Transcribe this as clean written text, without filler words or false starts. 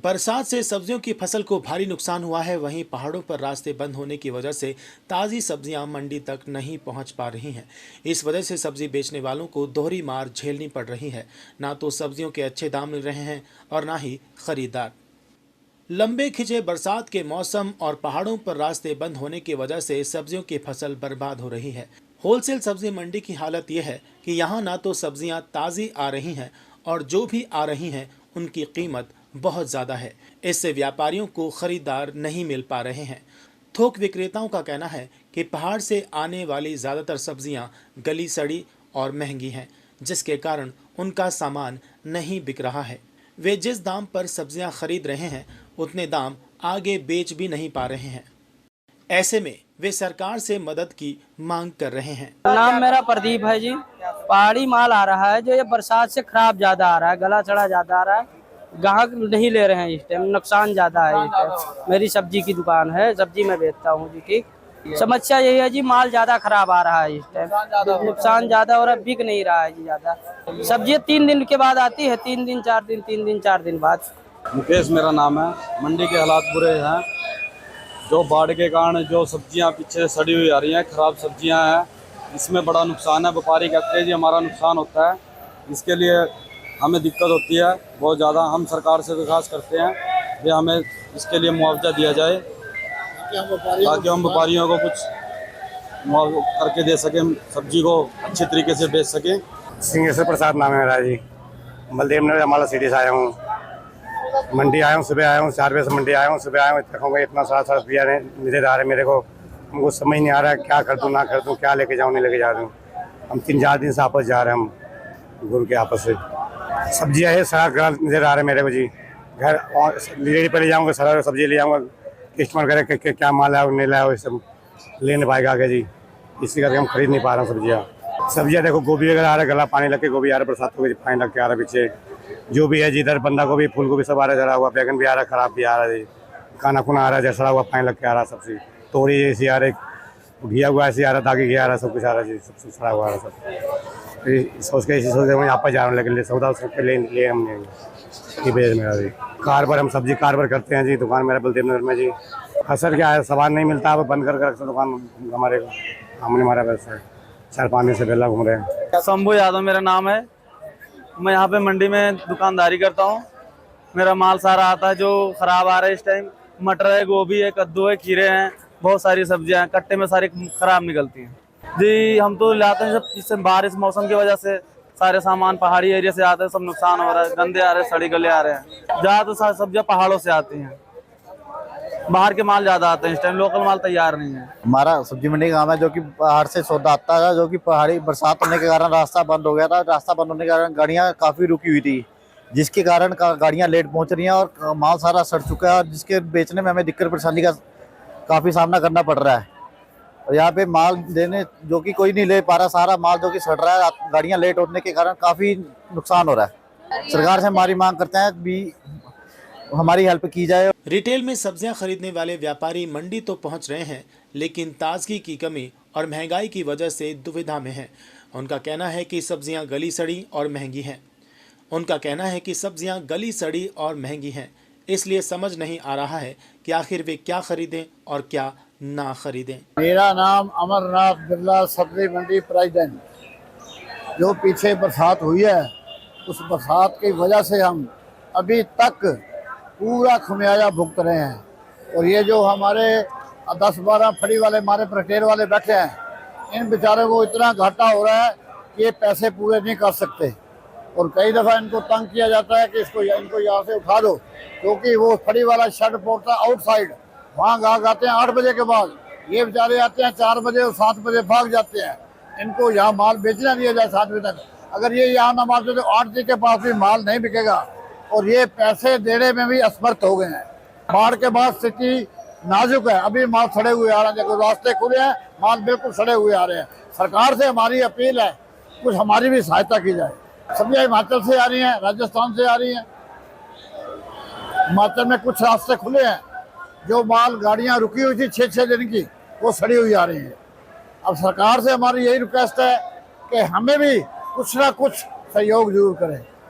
बरसात से सब्जियों की फसल को भारी नुकसान हुआ है। वहीं पहाड़ों पर रास्ते बंद होने की वजह से ताज़ी सब्जियां मंडी तक नहीं पहुंच पा रही हैं। इस वजह से सब्जी बेचने वालों को दोहरी मार झेलनी पड़ रही है। ना तो सब्जियों के अच्छे दाम मिल रहे हैं और ना ही खरीदार। लंबे खिंचे बरसात के मौसम और पहाड़ों पर रास्ते बंद होने की वजह से सब्जियों की फसल बर्बाद हो रही है। होलसेल सब्जी मंडी की हालत यह है कि यहाँ ना तो सब्जियाँ ताज़ी आ रही हैं और जो भी आ रही हैं उनकी कीमत बहुत ज़्यादा है। इससे व्यापारियों को खरीदार नहीं मिल पा रहे हैं। थोक विक्रेताओं का कहना है कि पहाड़ से आने वाली ज़्यादातर सब्जियां गली सड़ी और महंगी हैं, जिसके कारण उनका सामान नहीं बिक रहा है। वे जिस दाम पर सब्जियां खरीद रहे हैं उतने दाम आगे बेच भी नहीं पा रहे हैं। ऐसे में वे सरकार से मदद की मांग कर रहे हैं। नाम मेरा प्रदीप है जी। पहाड़ी माल आ रहा है जो ये बरसात से खराब ज्यादा आ रहा है, गला सड़ा ज्यादा आ रहा है। ग्राहक नहीं ले रहे हैं इस टाइम, नुकसान ज्यादा है इस टाइम। मेरी सब्जी की दुकान है, सब्जी मैं बेचता हूँ जी। ठीक, समस्या यही है जी, माल ज्यादा खराब आ रहा है इस टाइम, नुकसान ज्यादा और अब बिक नहीं रहा है जी ज्यादा। सब्जी 3 दिन के बाद आती है, 3 दिन 4 दिन, 3 दिन 4 दिन बाद। मुकेश मेरा नाम है। मंडी के हालात बुरे हैं। जो बाढ़ के कारण जो सब्जियां पीछे सड़ी हुई आ रही हैं, खराब सब्जियां हैं, इसमें बड़ा नुकसान है। व्यापारी कहते हैं जी हमारा नुकसान होता है, इसके लिए हमें दिक्कत होती है बहुत ज़्यादा। हम सरकार से दरख्वास्त करते हैं कि हमें इसके लिए मुआवजा दिया जाए ताकि हम व्यापारियों को कुछ मुआवजा करके दे सकें, सब्जी को अच्छे तरीके से बेच सकें। सिंहेश्वर प्रसाद नाम है मेरा जी। बलदेव नगर अम्बाला सिटी से आया हूँ। मंडी आया हूँ, सुबह आया हूँ, 4 बजे से मंडी आया हूँ। सुबह आया हूँ, देखूँगा इतना सारा रुपया नजर आ रहा है मेरे को। हमको समझ नहीं आ रहा है क्या कर दूँ ना कर दूँ, क्या लेके जाऊँ नहीं लेके जा रहा हूँ। हम 3-4 दिन से आपस जा रहे हैं, हम घूम के आपस से। सब्जियाँ है सारा गलत नजर आ रहा है मेरे को जी। घर और रेडी पर ले जाऊँगा, सारा सब्जी ले जाऊँगा, कस्टमर करे क्या माल है नहीं लाया, वो सब ले नहीं पाएगा आगे जी। इसी करके हम खरीद नहीं पा रहे हैं सब्जियाँ। देखो गोभी वगैरह आ रहा है, गला पानी लग के गोभी आ रहा है, बरसात को पानी लग के आ रहा है पीछे। जो भी है जिधर बंदा गोभी फूल गोभी सब आ रहा है, जरा हुआ बैगन भी आ रहा है, खराब भी आ रहा है, खाना खुना आ रहा है, जैसा हुआ पानी लग के आ रहा है। सबसे तोड़ी जैसी आ रही, घिया हुआ ऐसे आ रहा, दागी घिया आ रहा, सब कुछ आ रहा है जी, सब सड़ा हुआ आ रहा सब। सोच के ऐसे सोचते यहाँ पर जा रहा हूँ, लेकिन सौदा ले हमने ये बेच मेरा जी। कारबर हम सब्जी कारबर करते हैं जी। दुकान मेरा बलदेव नगर में जी। असर क्या है, सामान नहीं मिलता, अब बंद कर दुकान हमारे को। हमने हमारा व्यवसाय 4-5 दिन से बेला घूम रहे हैं। शंभू यादव मेरा नाम है। मैं यहाँ पे मंडी में दुकानदारी करता हूँ। मेरा माल सारा आता है जो खराब आ रहा है इस टाइम। मटर है, गोभी है, कद्दू है, खीरे हैं, बहुत सारी सब्जियां हैं, कट्टे में सारी खराब निकलती हैं जी। हम तो लाते हैं सब, इससे बारिश मौसम की वजह से सारे सामान पहाड़ी एरिया से आते हैं, सब नुकसान हो रहा है, गंदे आ रहे हैं, सड़ी गले आ रहे हैं। ज़्यादा तो सब्जियां पहाड़ों से आती हैं, बाहर के माल ज़्यादा आते हैं इस टाइम, लोकल माल तैयार नहीं है। हमारा सब्जी मंडी का काम है, जो कि पहाड़ से सौदा आता था, जो कि पहाड़ी बरसात होने के कारण रास्ता बंद हो गया था। रास्ता बंद होने के कारण गाड़ियाँ काफ़ी रुकी हुई थी, जिसके कारण गाड़ियाँ लेट पहुँच रही हैं और माल सारा सड़ चुका है, और जिसके बेचने में हमें दिक्कत परेशानी का काफ़ी सामना करना पड़ रहा है। और यहाँ पे माल देने जो कि कोई नहीं ले पा रहा, सारा माल जो कि सड़ रहा है, गाड़ियाँ लेट होने के कारण काफ़ी नुकसान हो रहा है। सरकार से हमारी मांग करते हैं भी हमारी हेल्प की जाए। रिटेल में सब्जियां खरीदने वाले व्यापारी मंडी तो पहुंच रहे हैं, लेकिन ताजगी की कमी और महंगाई की वजह से दुविधा में हैं। उनका कहना है कि सब्जियां गली सड़ी और महंगी हैं। इसलिए समझ नहीं आ रहा है कि आखिर वे क्या खरीदें और क्या ना खरीदें। मेरा नाम अमरनाथ बिरला, सब्जी मंडी प्रेसिडेंट। जो पीछे बरसात हुई है, उस बरसात की वजह से हम अभी तक पूरा खमियाजा भुगत रहे हैं। और ये जो हमारे 10-12 फड़ी वाले हमारे प्रटेर वाले बैठे हैं, इन बेचारों को इतना घाटा हो रहा है कि ये पैसे पूरे नहीं कर सकते। और कई दफ़ा इनको तंग किया जाता है कि इनको यहाँ से उठा दो, क्योंकि वो फड़ी वाला शर्ट पोड़ता आउटसाइड, वहाँ गाहक आते हैं 8 बजे के बाद। ये बेचारे आते हैं 4 बजे और 7 बजे भाग जाते हैं। इनको यहाँ माल बेचना दिया जाए 7 बजे तक। अगर ये यहाँ ना मारते तो 8 बजे के पास भी माल नहीं बिकेगा, और ये पैसे देने में भी असमर्थ हो गए हैं। बाढ़ के बाद स्थिति नाजुक है, अभी माल सड़े हुए आ रहे हैं, देखो रास्ते खुले हैं, माल बिल्कुल सड़े हुए आ रहे हैं। सरकार से हमारी अपील है, कुछ हमारी भी सहायता की जाए। सब्जियां हिमाचल से आ रही हैं, राजस्थान से आ रही हैं। हिमाचल में कुछ रास्ते खुले हैं, जो माल गाड़ियां रुकी हुई थी 6-6 दिन की, वो सड़ी हुई आ रही है। अब सरकार से हमारी यही रिक्वेस्ट है कि हमें भी कुछ ना कुछ सहयोग जरूर करें।